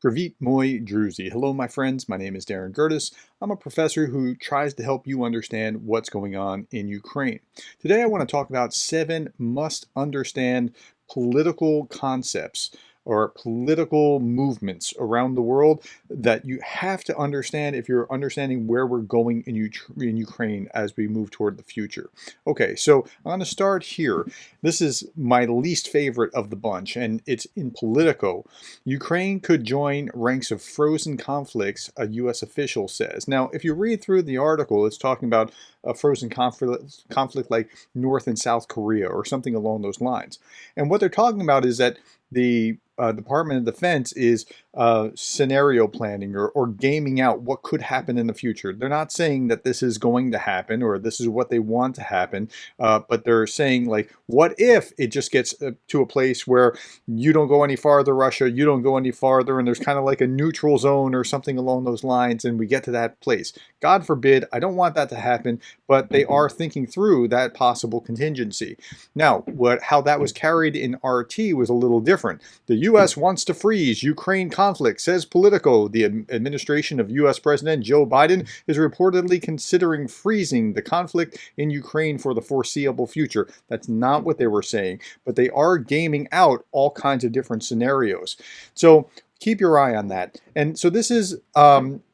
Pravit moi druzy. Hello, my friends. My name is Darren Gerdes. I'm a professor who tries to help you understand what's going on in Ukraine. Today, I want to talk about 7 must-understand political concepts or political movements around the world that you have to understand if you're understanding where we're going in Ukraine as we move toward the future. Okay, so I'm going to start here. This is my least favorite of the bunch, and it's in Politico. Ukraine could join ranks of frozen conflicts, a U.S. official says. Now, if you read through the article, it's talking about a frozen conflict like North and South Korea or something along those lines. And what they're talking about is that the Department of Defense is scenario planning or gaming out what could happen in the future. They're not saying that this is going to happen or this is what they want to happen, but they're saying, like, what if it just gets to a place where you don't go any farther, Russia, you don't go any farther, and there's kind of like a neutral zone or something along those lines, and we get to that place. God forbid, I don't want that to happen, but they are thinking through that possible contingency. Now, how that was carried in RT was a little different. The U.S. wants to freeze Ukraine conflict, says Politico. The administration of U.S. President Joe Biden is reportedly considering freezing the conflict in Ukraine for the foreseeable future. That's not what they were saying, but they are gaming out all kinds of different scenarios. So keep your eye on that. And so this is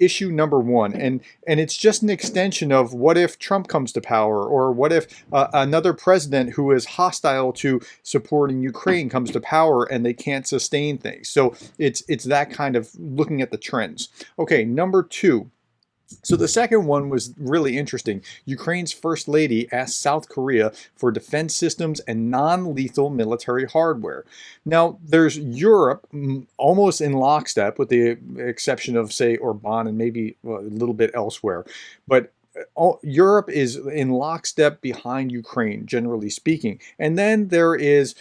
issue number 1, and it's just an extension of what if Trump comes to power, or what if another president who is hostile to supporting Ukraine comes to power and they can't sustain things. So it's that kind of looking at the trends. Okay, number 2. So the second one was really interesting. Ukraine's first lady asked South Korea for defense systems and non-lethal military hardware. Now, there's Europe almost in lockstep, with the exception of, say, Orban and maybe a little bit elsewhere. But Europe is in lockstep behind Ukraine, generally speaking. And then there is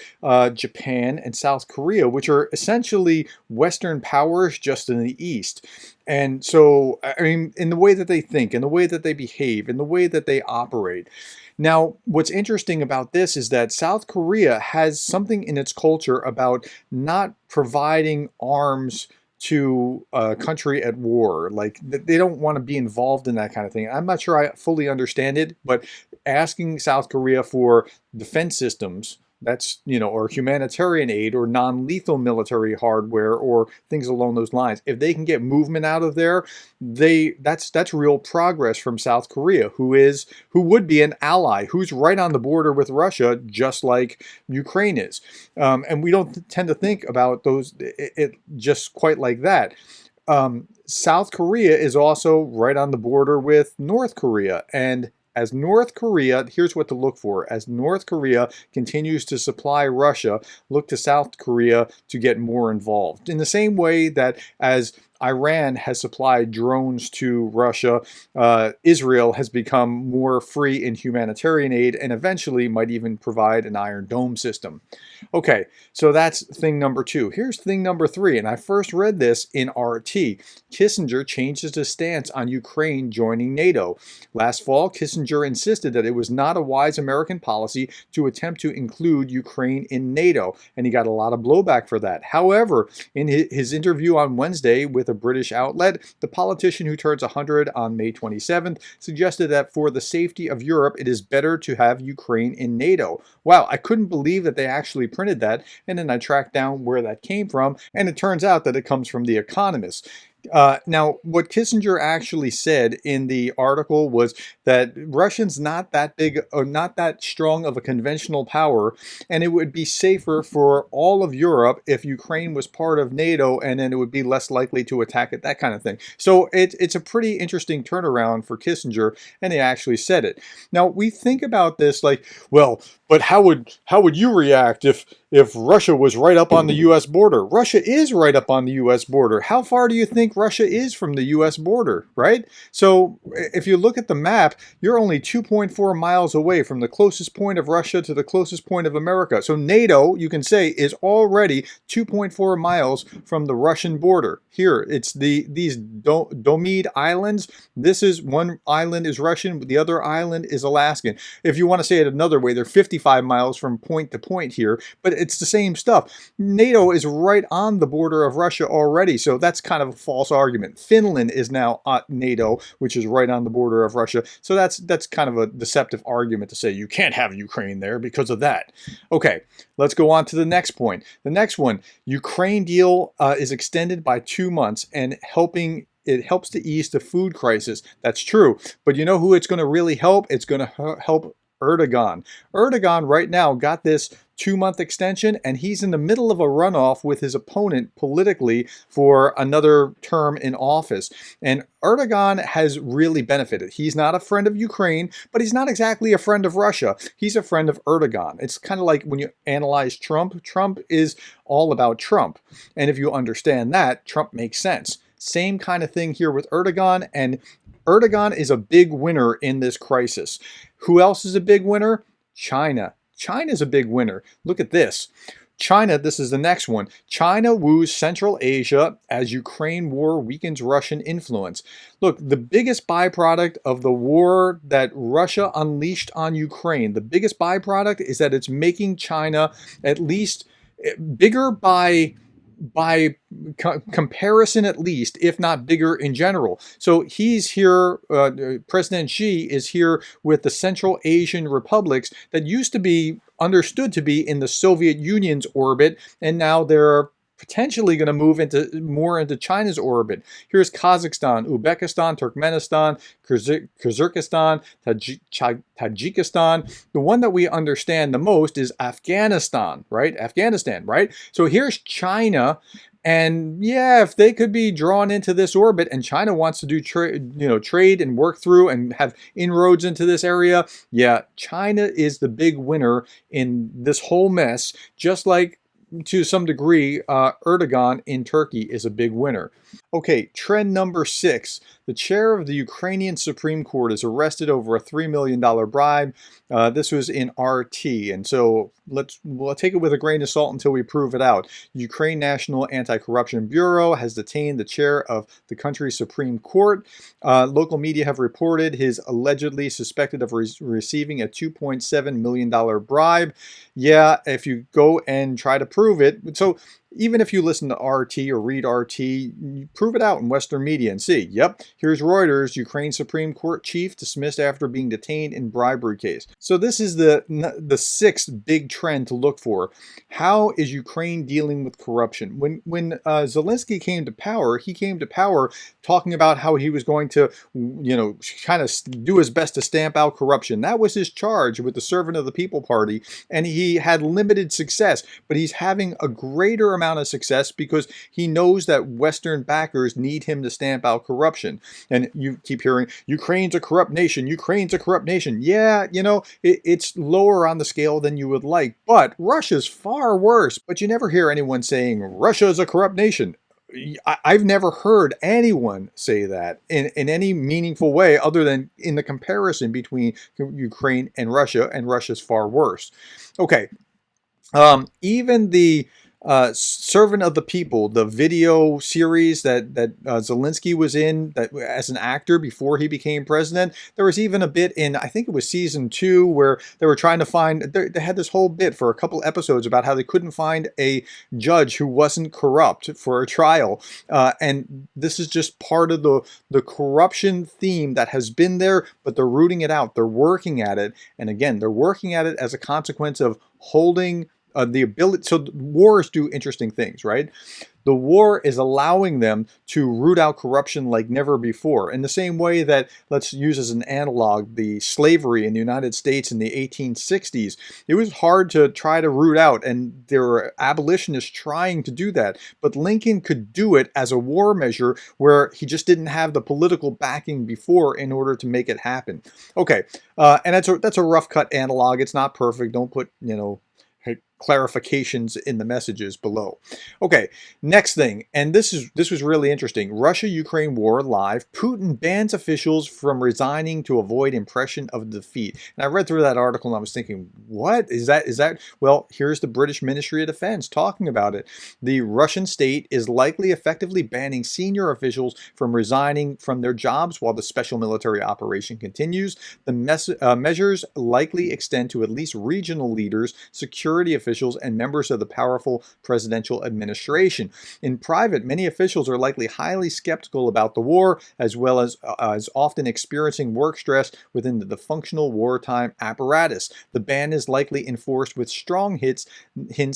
Japan and South Korea, which are essentially Western powers just in the East. And so, I mean, in the way that they think, in the way that they behave, in the way that they operate. Now, what's interesting about this is that South Korea has something in its culture about not providing arms to a country at war. Like, they don't want to be involved in that kind of thing. I'm not sure I fully understand it, but asking South Korea for defense systems, that's, or humanitarian aid or non-lethal military hardware or things along those lines, if they can get movement out of there, that's real progress from South Korea, who would be an ally, who's right on the border with Russia, just like Ukraine is. And we don't tend to think about it just quite like that. South Korea is also right on the border with North Korea, and as North Korea, here's what to look for. As North Korea continues to supply Russia, look to South Korea to get more involved. In the same way that as Iran has supplied drones to Russia, Israel has become more free in humanitarian aid and eventually might even provide an Iron Dome system. Okay, so that's thing number 2. Here's thing number 3, and I first read this in RT. Kissinger changes his stance on Ukraine joining NATO. Last fall, Kissinger insisted that it was not a wise American policy to attempt to include Ukraine in NATO, and he got a lot of blowback for that. However, in his interview on Wednesday with a British outlet, the politician who turns 100 on May 27th suggested that for the safety of Europe, it is better to have Ukraine in NATO. Wow, I couldn't believe that they actually printed that, and then I tracked down where that came from, and it turns out that it comes from The Economist. Now, what Kissinger actually said in the article was that Russia's not that big or not that strong of a conventional power, and it would be safer for all of Europe if Ukraine was part of NATO, and then it would be less likely to attack it, that kind of thing. So it's a pretty interesting turnaround for Kissinger, and he actually said it. Now, we think about this like, well, but how would you react if Russia was right up on the U.S. border? Russia is right up on the U.S. border. How far do you think think Russia is from the US border, right? So if you look at the map, you're only 2.4 miles away from the closest point of Russia to the closest point of America. So NATO, you can say, is already 2.4 miles from the Russian border. Here, it's these Domid Islands. This is one island is Russian, the other island is Alaskan. If you want to say it another way, they're 55 miles from point to point here, but it's the same stuff. NATO is right on the border of Russia already, so that's kind of a false argument. Finland is now at NATO, which is right on the border of Russia, so that's kind of a deceptive argument to say you can't have Ukraine there because of that. Okay, let's go on to the next point. The next one, Ukraine deal is extended by 2 months and it helps to ease the food crisis. That's true. But you know who it's going to really help? It's going to help Erdogan. Erdogan right now got this 2-month extension, and he's in the middle of a runoff with his opponent politically for another term in office. And Erdogan has really benefited. He's not a friend of Ukraine, but he's not exactly a friend of Russia. He's a friend of Erdogan. It's kind of like when you analyze Trump. Trump is all about Trump. And if you understand that, Trump makes sense. Same kind of thing here with Erdogan, and Erdogan is a big winner in this crisis. Who else is a big winner? China. China's a big winner. Look at this. China, this is the next one. China woos Central Asia as Ukraine war weakens Russian influence. Look, the biggest byproduct of the war that Russia unleashed on Ukraine, the biggest byproduct is that it's making China at least bigger by comparison, at least, if not bigger in general. So he's here, President Xi is here with the Central Asian republics that used to be understood to be in the Soviet Union's orbit, and now they're potentially going to move more into China's orbit. Here's Kazakhstan, Uzbekistan, Turkmenistan, Kyrgyzstan, Tajikistan. The one that we understand the most is Afghanistan, right? So here's China. And yeah, if they could be drawn into this orbit, and China wants to do trade and work through and have inroads into this area, yeah, China is the big winner in this whole mess, just like to some degree, Erdogan in Turkey is a big winner. Okay, trend number 6. The chair of the Ukrainian Supreme Court is arrested over a $3 million bribe. This was in RT, and so we'll take it with a grain of salt until we prove it out. Ukraine National Anti-Corruption Bureau has detained the chair of the country's Supreme Court. Local media have reported he's allegedly suspected of receiving a $2.7 million bribe. Yeah, if you go and try to prove it, so even if you listen to RT or read RT, you prove it out in Western media and see, yep, here's Reuters, Ukraine Supreme Court chief dismissed after being detained in bribery case. So this is the 6th big trend to look for. How is Ukraine dealing with corruption? When Zelensky came to power, he came to power talking about how he was going to, kind of do his best to stamp out corruption. That was his charge with the Servant of the People Party, and he had limited success, but he's having a greater amount of success because he knows that Western backers need him to stamp out corruption. And you keep hearing, Ukraine's a corrupt nation, Ukraine's a corrupt nation. Yeah, it's lower on the scale than you would like, but Russia's far worse. But you never hear anyone saying Russia's a corrupt nation. I've never heard anyone say that in any meaningful way other than in the comparison between Ukraine and Russia's far worse. Okay, even the Servant of the People, the video series that Zelensky was in that as an actor before he became president. There was even a bit in, I think it was season 2, where they were trying to find, they had this whole bit for a couple episodes about how they couldn't find a judge who wasn't corrupt for a trial. And this is just part of the corruption theme that has been there, but they're rooting it out. They're working at it. And again, they're working at it as a consequence of holding the ability. So wars do interesting things, right? The war is allowing them to root out corruption like never before. In the same way that, let's use as an analog, the slavery in the United States in the 1860s. It was hard to try to root out, and there were abolitionists trying to do that. But Lincoln could do it as a war measure where he just didn't have the political backing before in order to make it happen. Okay, and that's a rough cut analog. It's not perfect. Don't put, clarifications in the messages below. Okay, next thing, and this was really interesting. Russia-Ukraine war live. Putin bans officials from resigning to avoid impression of defeat. And I read through that article and I was thinking, what is that? Is that? Well, here's the British Ministry of Defense talking about it. The Russian state is likely effectively banning senior officials from resigning from their jobs while the special military operation continues. The measures likely extend to at least regional leaders, security officials, and members of the powerful presidential administration. In private, many officials are likely highly skeptical about the war, as well as often experiencing work stress within the dysfunctional wartime apparatus. The ban is likely enforced with strong hints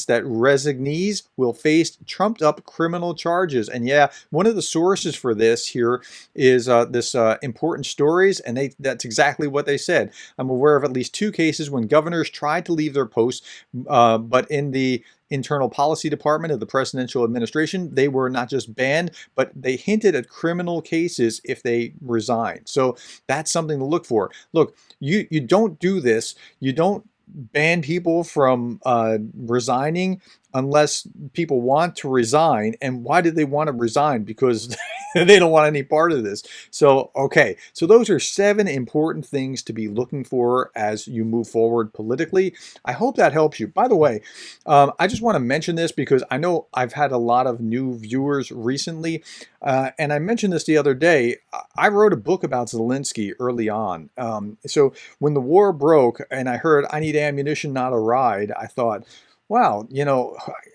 that resignees will face trumped-up criminal charges. And yeah, one of the sources for this here is this Important Stories, and that's exactly what they said. I'm aware of at least 2 cases when governors tried to leave their posts, but in the internal policy department of the presidential administration, they were not just banned, but they hinted at criminal cases if they resigned. So that's something to look for. Look, you don't do this. You don't ban people from resigning unless people want to resign. And why did they want to resign? Because they don't want any part of this. So, okay. So those are 7 important things to be looking for as you move forward politically. I hope that helps you. By the way, I just want to mention this because I know I've had a lot of new viewers recently. And I mentioned this the other day. I wrote a book about Zelensky early on. So when the war broke and I heard I need ammunition, not a ride, I thought, wow,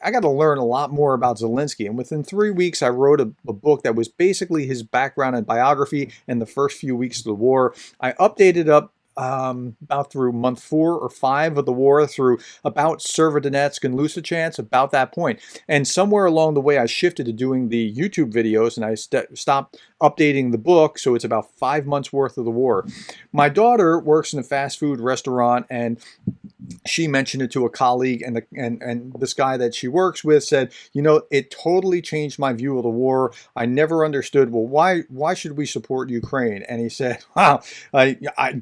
I got to learn a lot more about Zelensky. And within 3 weeks, I wrote a book that was basically his background and biography in the first few weeks of the war. I updated up about through month 4 or 5 of the war, through about Severodonetsk and Lysychansk, about that point. And somewhere along the way, I shifted to doing the YouTube videos, and I stopped updating the book, so it's about 5 months worth of the war. My daughter works in a fast food restaurant, and she mentioned it to a colleague, and this guy that she works with said, it totally changed my view of the war. I never understood, well, why should we support Ukraine? And he said, wow, I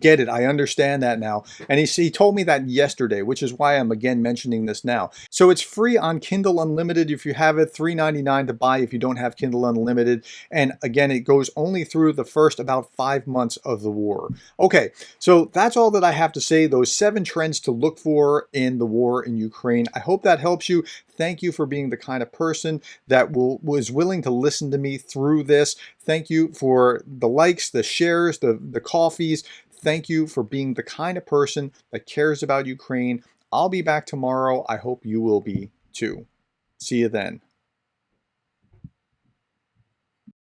get it. I understand that now. And he told me that yesterday, which is why I'm again mentioning this now. So it's free on Kindle Unlimited if you have it, $3.99 to buy if you don't have Kindle Unlimited. And again, it goes only through the first about 5 months of the war. Okay, so that's all that I have to say. Those 7 trends to look for in the war in Ukraine. I hope that helps you. Thank you for being the kind of person that was willing to listen to me through this. Thank you for the likes, the shares, the coffees. Thank you for being the kind of person that cares about Ukraine. I'll be back tomorrow. I hope you will be too. See you then.